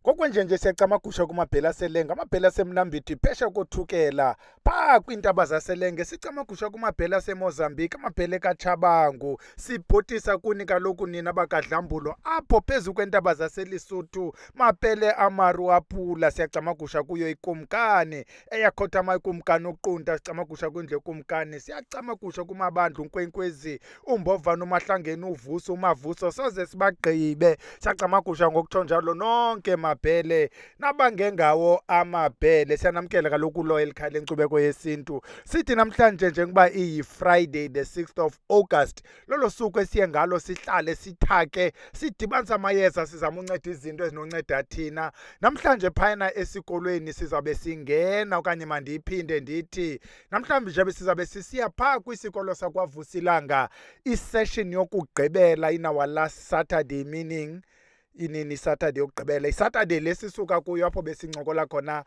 Ngokwenjenje siyacamagusha kumabhela selenga, amabhela semnambithi phesha kothukela phaa kwiintaba zaselenge, sicamagusha kumabhela seMozambique, amabhele kaChabangu, sibhotisa kuni kaloku nina bakadlambulo apho phezu kweentaba zaseLesotho, mapele amaruapula, siyacamagusha kuyo ikumkani eyakhothama ikumkani uqunta, sicamagusha kwindlu yekumkani, siyacamagusha kumabandlu unkwenkwezi, umbovane, umahlangeni, uvuso, umavuso, soze sibagqibe, siyacamagusha ngokutsho njalo nonke mabhele nabangengawo amabhele. Siyanamkela kaloku lo elikhaya lenkcubeko yesintu. Sithi namhlanje njengoba iyi-Friday the 6th of August, lolo suku esiye ngalo sihlale sithake sidibanisa amayeza sizama unceda izinto ezinonceda thina. Namhlanje phayana esikolweni sizawube singena, okanye mandiyiphinde ndithi namhlanje nje sizabe sisiya phaa kwisikolo sakwaVusilanga, isession yokugqibela in our last Saturday, meaning inini Saturday yokugqibela, iSaturday lesisuka kuyo apho besincokola khona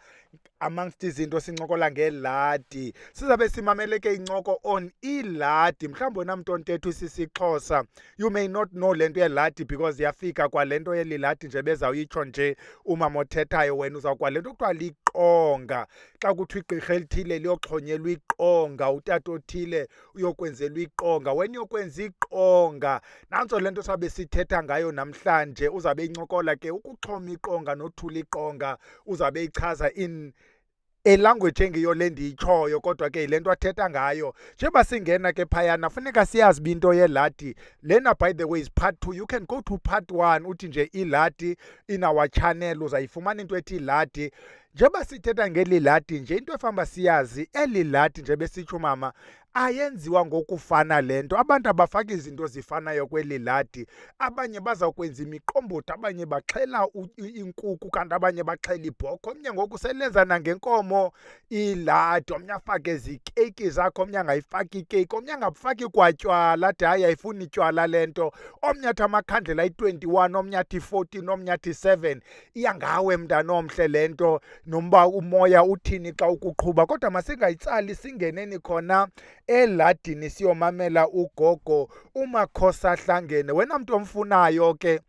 amongst izinto sincokola ngeladi. Sizabe simamele ke incoko on iladi. Mhlawumbi wena mntu ontetho isisiXhosa, you may not know le nto yeladi because yafika kwale nto yeliladi nje bezawuyitsho nje umama othethayo, wena uzawukwa le nto kuthiwa liqonga. Xa kuthiwa igqirha elithile liyoxhonyelwa iqonga, utata othile uyokwenzelwa iqonga, wena uyokwenza iqonga. Nantso le nto sabe sithetha ngayo namhlanje. Uzabe incokola ke ukuxhoma iqonga nothula iqonga, uzabe ichaza in language engiyo le ndiyitshoyo, kodwa ke yile nto athetha ngayo. Njengoba singena ke phayana funeka siyazi uba into yeladi lena, by the way, is part 2. You can go to part 1 uthi nje iladi in our channel, uzayifumana into ethi iladi. Njengoba sithetha ngeli ladi nje, into efamba siyazi eli ladi nje besitsho mama ayenziwa ngokufana le nto. Abantu abafaki izinto zifanayo kweli ladi. Abanye bazawukwenza imiqombothi, abanye baxhela inkukhu, kanti abanye baxhela ibhokhwe. Omnye ngoku selenza nangenkomo iladi, omnye afake zikeyiki zakho, omnye angayifaki ikeyiki, omnye angafaki kwatywala, athi hayi ayifuni tywala le nto. Omnye athi amakhandlela ayi-21, omnye athi 14, omnye athi 7. Iyangawe mntana omhle le nto, nomba umoya uthini xa ukuqhuba. Kodwa masingayitsali, singeneni khona eladini siyomamela ugogo uMakhosa Hlangene. Wena mntu omfunayo ke,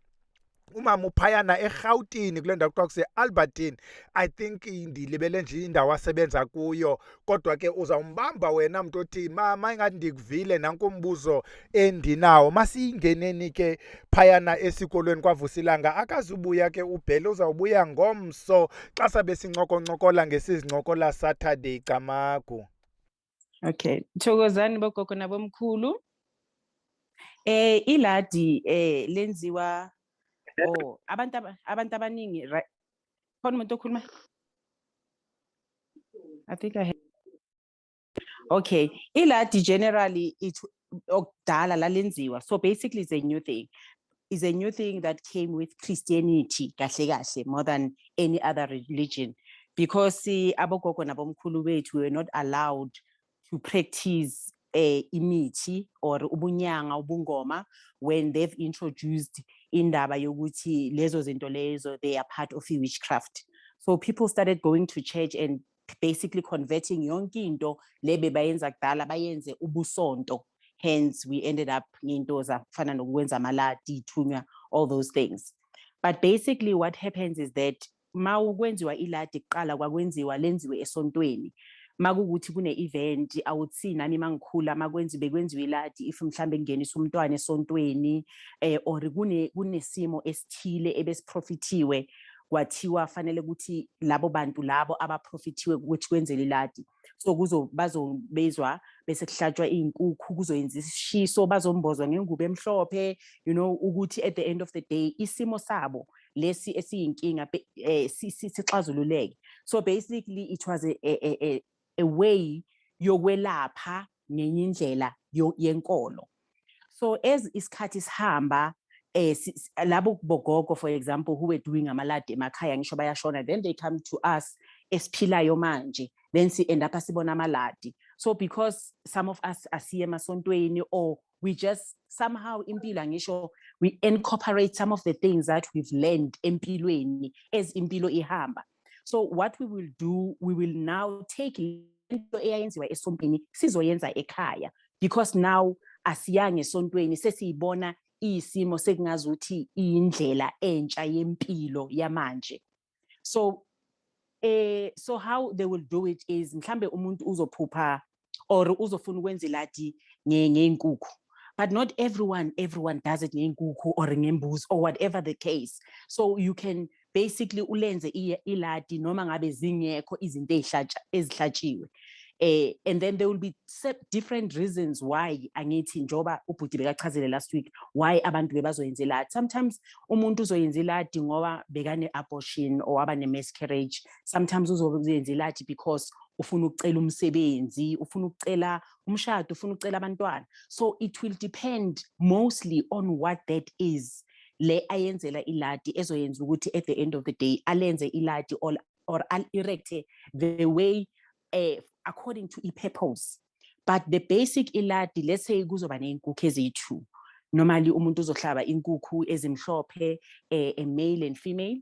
umama uphayana eRhawutini kule ndawo kuthiwa kuse-Albertine. I think ndilibele nje indawo asebenza kuyo, kodwa ke uzawumbamba wena mntu othi mama ingathi ndikuvile, nanku umbuzo endinawo. Masiyingeneni ke phayana esikolweni kwaVusilanga. Akazubuya ke ubhele, uzawubuya ngomso xa sabe sincokoncokola ngesizincokola Saturday Camagu. Okay, thokozani bogogo nabomkhulu. Iladi lenziwa abantu abaningi, right? Khona umuntu okhuluma? I think I have. Okay, iladi generally okudala lalenziwa. So basically it's a new thing. It's a new thing that came with Christianity kahle kahle more than any other religion, because abogogo nabomkhulu bethu were not allowed to practice imithi or ubunyanga, ubungoma, when they've introduced indaba yokuthi lezo zinto lezo, they are part of witchcraft. So people started going to church and basically converting yonke into lebe bayenza kudala bayenze ubusonto. Hence we ended up into zafana nokwenza amaladi, ithunywa, all those things. But basically what happens is that ma ukwenziwa iladi kuqala kwakwenziwa lenziwe esontweni. Makukuthi kune-event, awuthi nami mangikhula bekwenziwa iladi if mhlambe kungenisa umntwana esontweni, or kunesimo esithile ebesiprofithiwe, kwathiwa fanele ukuthi labo bantu labo abaprofithiwe ukuthi kwenzele iladi. So bazobezwa bese kuhlatshwa inkukhu, kuzoyenza isishiso, bazombozwa ngengubo emhlophe, ukuthi at the end of the day isimo sabo lesi esiyinkinga sixazululeke. So basically it was a way yokwelapha ngenye indlela yenkolo. So as isikhathi sihamba, labo bogogo, for example, who were doing amaladi emakhaya ngisho bayashona, then they come to us esiphilayo manje, then end up sibona amaladi. So because some of us asiye emasontweni, or we just somehow impilo ngisho we incorporate some of the things that we've learned empilweni as impilo ihamba. So what we will do, we will now take into eyayenziwa esontweni sizoyenza ekhaya, because now asiyanga esontweni sesiyibona isimo sekungazuthi indlela entsha yempilo yamanje. So so how they will do it is mhlambe umuntu uzophupha or uzofuna ukwenza iladi ngeenkukhu. But not everyone does it ngeenkukhu or ngembuzi or whatever the case. So you can basically ulenze iladi noma ngabe zingekho izinto ezihlatshiwe. And then there will be different reasons why angithi njoba ubhuti bekachazele last week why abantu bebazoyenza iladi. Sometimes umuntu uzoyenza iladi ngoba bekane abortion or abane miscarriage. Sometimes uzoyenza iladi because ufuna ukucela umsebenzi, ufuna ukucela umshado, ufuna ukucela abantwana. So it will depend mostly on what that is. Le ayenzela iladi ezoyenza ukuthi at the end of the day alenze iladi or al-erecte the way according to i-purpose. But the basic iladi, let's say kuzoba ney'nkukhu eziyi-2. Normally umuntu uzohlaba inkukhu ezimhlophe, a male and female.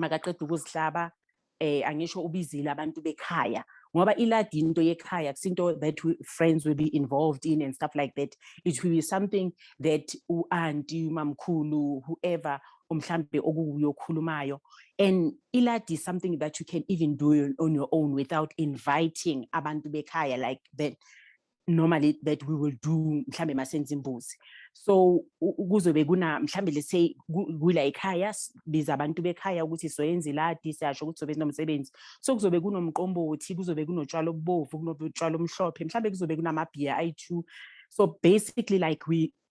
Makaqeda ukuzihlaba angisho ubizile abantu bekhaya ngoba iladi into yekhaya kusinto that friends will be involved in and stuff like that. It will be something that u-auntie, umamkhulu, whoever umhlambe okuyokhulumayo. And iladi is something that you can even do on your own without inviting abantu bekhaya like that normally that we will do mhlambe masenza imbuzi. So kuzobe kuna mhlambe let's say kula ekhaya biza abantu bekhaya ukuthi soyenza iladi siyasho ukuthi sobe nomsebenzi. So kuzobe kunomqombothi, kuzobe kunotshwala obubovu, kunotshwala omhlophe, mhlambe kuzobe kunamabhiya ayi2. So basically like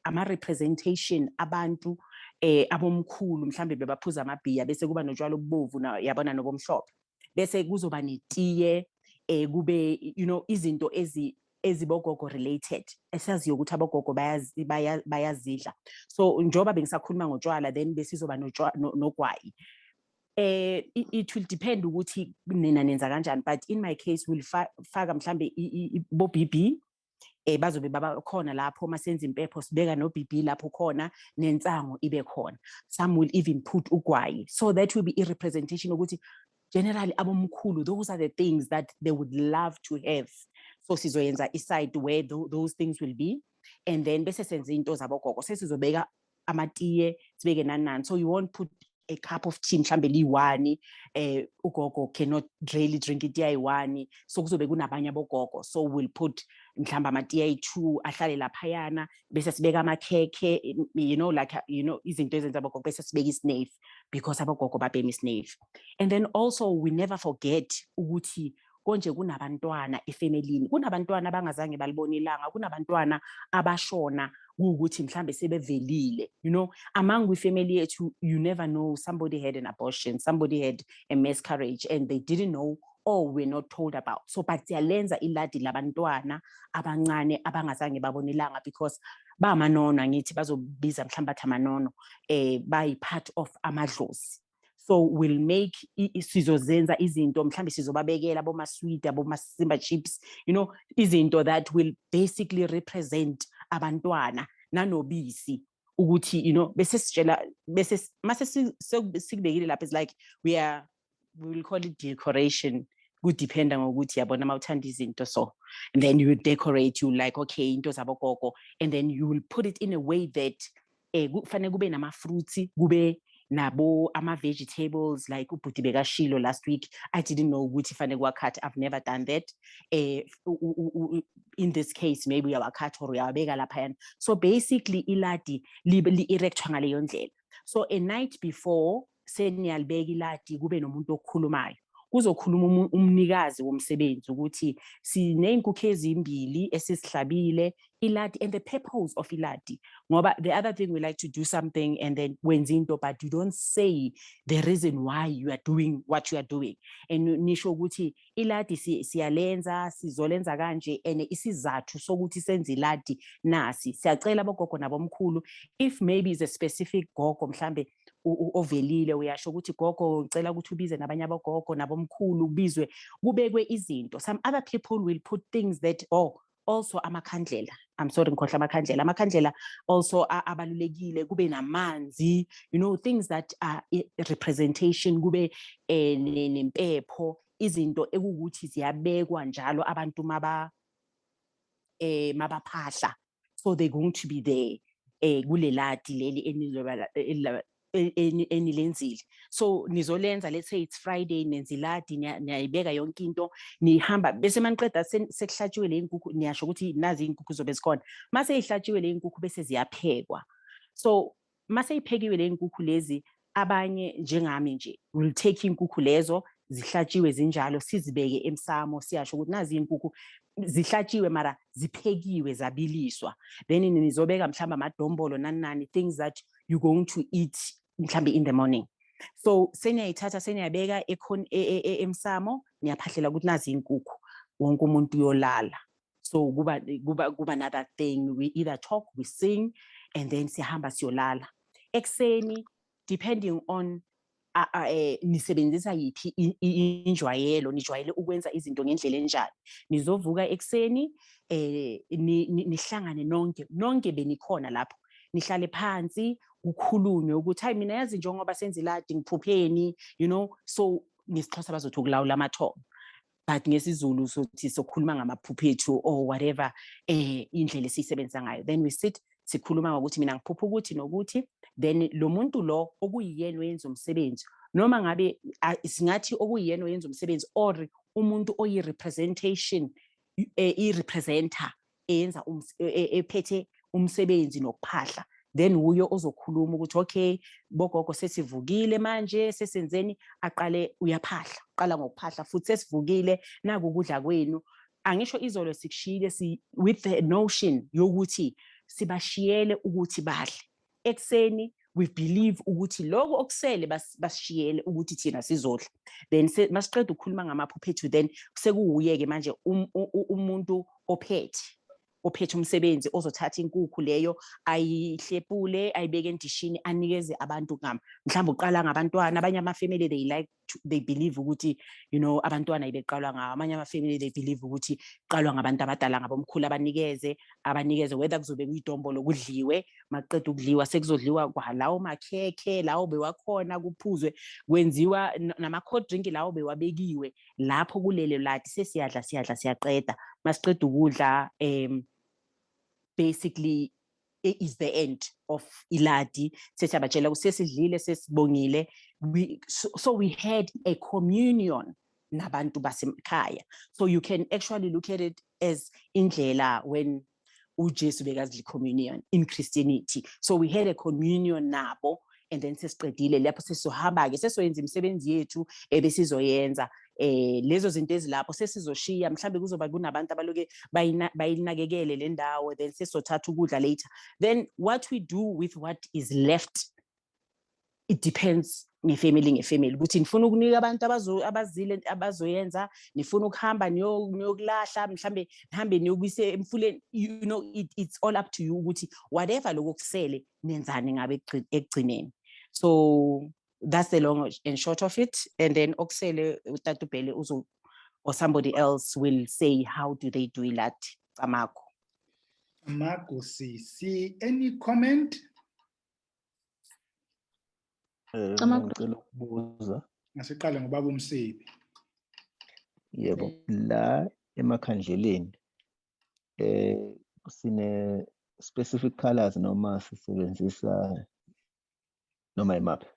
ama representation abantu abomkhulu mhlambe bebaphuza amabhiya bese kuba notshwala obubovu yabona nobomhlophe. Bese kuzoba netiye kube izinto ezibogogo related esaziyo ukuthi abogogo bayazidla. So njoba bengisakhuluma ngotshwala then besizoba nogwayi. It will depend ukuthi nina nenza kanjani, but in my case will faka mhlambe bo BB bazobe baba khona lapho masenza impepho sibeka no BB lapho khona nensango ibe khona. Some will even put ugwayi, so that will be a representation ukuthi generally abomkhulu, those are the things that they would love to have. So sizoyenza iside where those things will be, and then bese senza into zabogogo sesizobeka amatiye sibeke nani. So you won't put a cup of tea mhlambe liyi-1 ugogo cannot really drink it yayi-1, so kuzobe kunabanye abogogo. So we'll put mhlamba amatiye ayi2 ahlale laphayana bese sibeka amakhekhe like izinto ezenza abogogo bese sibeka isnafe because abogogo babhema isnafe. And then also we never forget ukuthi konje kunabantwana efamilini, kunabantwana abangazange balibona ilanga, kunabantwana abashona ukuthi mhlambe sebevelile. Among family yethu you never know, somebody had an abortion, somebody had a miscarriage and they didn't know or were not told about. So but siyalenza iladi labantwana abancane abangazange babona ilanga because ba manono ngithi bazobiza mhlamba amanono by part of amadlozi. So we'll make sizozenza izinto mhlambe sizobabekela boma sweet aboma simba chips, izinto that will basically represent abantwana nanobisi ukuthi bese sitshela bese mase sikubekile lapha is like we will call it decoration. Good dependa ngokuthi yabona mawuthanda izinto so, and then you decorate, you like okay into zabogogo, and then you will put it in a way that kufanele kube nama fruits, kube nabo ama-vegetables like ubhuti bekashilo last week. I didn't know ukuthi fanele kuwakhatha. I've never done that. In this case maybe uyawakhatha or uyawabeka laphayana. So basically iladi li-erectwa ngaleyo ndlela. So a night before seniyalibeka iladi kube nomuntu okhulumayo, kuzokhuluma umnikazi womsebenzi ukuthi siney'nkukhu ezimbili esisihlabile iladi and the purpose of iladi. Ngoba the other thing we like to do something and then wenza into but you don't say the reason why you are doing what you are doing, and nisho ukuthi iladi siyalenza sizolenza kanje and isizathu sokuthi senze iladi nasi. Siyacela abogogo nabomkhulu if maybe is a specific gogo mhlambe ovelile uyasho ukuthi gogo ucela ukuthi ubize nabanye abogogo nabomkhulu ubizwe kubekwe izinto. Some other people will put things that also amakhandlela, I'm sorry ngikhohla amakhandlela also abalulekile, kube namanzi, things that are representation, kube nempepho, izinto ekukuthi ziyabekwa njalo abantu mabaphahla, so they're going to be there kuleladi leli enilenzile. So nizolenza, let's say it's Friday, nenza iladi, niyayibeka yonke into, nihamba bese maniqeda sekuhlatshiwe le inkukhu, niyasho ukuthi nazi inkukhu zobe zikhona. Mase ihlatshiwe le inkukhu bese ziyaphekwa. So mase iphekiwe le inkukhu lezi, abanye njengami nje will take inkukhu lezo zihlatshiwe zinjalo, sizibeke emsamo, siyasho ukuthi nazi inkukhu zihlatshiwe mara ziphekiwe zabiliswa. Then nizobeka mhlamba amadombolo nani things that you're going to eat mhlambe in the morning. So seniyayithatha seniyabeka emsamo, niyaphahlela ukuthi nazi inkukhu, wonke umuntu uyolala. So kuba another thing, we either talk, we sing, and then siyahamba siyolala. Ekseni, depending on nisebenzisa yiphi injwayelo, nijwayele ukwenza izinto ngendlela enjani. Nizovuka ekseni, nihlangane nonke benikhona lapho. Nihlale phansi, kukhulunywe ukuthi hayi mina yazi njengoba senza iladi ngiphupheni, you know, so ngesixhosa bazothi ukulawula amathongo. But ngesizulu sothi sokhuluma ngamaphuphethu or whatever indlela esisebenza ngayo. Then we sit sikhuluma ngokuthi mina ngiphupha ukuthi nokuthi, then lo muntu lo okuyiyena oyenza umsebenzi, noma ngabe singathi okuyiyena oyenza umsebenzi or umuntu oyi-representation, i-representer eyenza ephethe umsebenzi nokuphahla, then uyo ozokhuluma ukuthi okay bogogo sesivukile manje sesenzeni, aqale uyaphahla, qala ngokuphahla futhi sesivukile naku ukudla kwenu. Angisho izolo sikushiyile with the notion yokuthi sibashiyele ukuthi badle. Ekseni we believe ukuthi lokho okusele basishiyele ukuthi thina sizodla. Then masiqeda ukukhuluma ngamaphuphethu, then sekuwuye-ke manje umuntu ophethe umsebenzi ozothatha inkukhu leyo ayihlepule, ayibeke endishini, anikeze abantu mhlawumbe uqala ngabantwana. Abanye amafamily they believe ukuthi, you know, abantwana ibeqalwa ngawo. Amanye amafamily they believe ukuthi qalwa ngabantu abadala, ngabomkhulu, abanikeze whether kuzobe kuyidombolo kudliwe, maqeda ukudliwa sekuzodliwa kwalawo makhekhe lawo bewakhona, kuphuzwe, kwenziwa nama-cold drink lawo bewabekiwe lapho kulelo ladi. Sesiyadla siyaqeda, masiqeda ukudla basically is the end of iladi. Sesiyabatshela ukuthi sesidlile, sesibongile. So we had a communion nabantu basekhaya. So you can actually look at it as indlela when uJesu bekazidla communion in Christianity. So we had a communion nabo, and then sesiqedile lapho sesizohamba-ke sesoyenza imisebenzi yethu ebesizoyenza. Lezo zinto ezilapho sesizoshiya, mhlambe kuzoba kunabantu abaloke bayinakekele le ndawo, then sesizothatha ukudla later. Then what we do with what is left, it depends ngefamily ukuthi nifuna ukunika abantu abazile abazoyenza, nifuna ukuhamba niyokulahla, mhlambe nihambe niyokuyise emfuleni, you know, it's all up to you ukuthi whatever lokho kusele nenzani ngabe ekugcineni. So that's the long and short of it. And then okusele utatubele or somebody else will say how do they do that. Amako see any comment? Ngicela ukubuza. Asiqale ngobaba uMsibi. Yebo, la emakhandleleni sine specific colors noma sisebenzisa noma imaphi?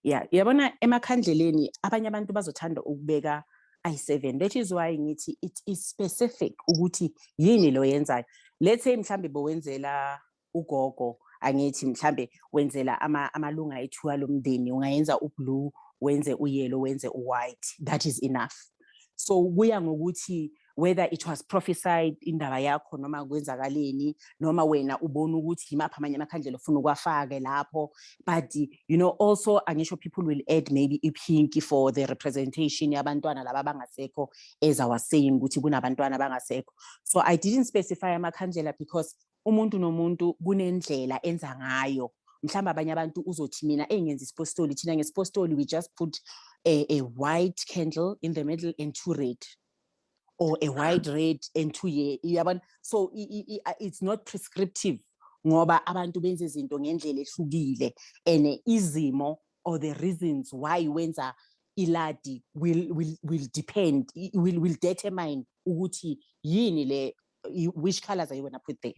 Yeah, yabona emakhandleleni abanye abantu bazothanda ukubeka i7. That is why ngithi it is specific ukuthi yini lo yenzayo. Let's say mhlambe bowenzela ugogo, angithi mhlambe wenzela amalunga ethu alomndeni, ungayenza ublue, wenze uyellow, wenze uwhite. That is enough. So kuya ngokuthi whether it was prophesied indaba yakho noma kwenzakaleni, noma wena ubona ukuthi imaphi amanye amakhandlela ufuna ukwafake lapho. But you know, also angisho people will add maybe ipink for the representation yabantwana laba bangasekho, as I was saying ukuthi kunabantwana bangasekho. So I didn't specify amakhandlela because umuntu nomuntu kunendlela enza ngayo. Mhlamba abanye abantu uzothi mina engenza isipostoli, thina ngesipostoli we just put a white candle in the middle and 2 red, or a white red and 2 yellow. So it's not prescriptive ngoba abantu benze izinto ngendlela ehlukile, and izimo or the reasons why wenza iladi will depend, will determine ukuthi yini le, which colors are you gonna put there.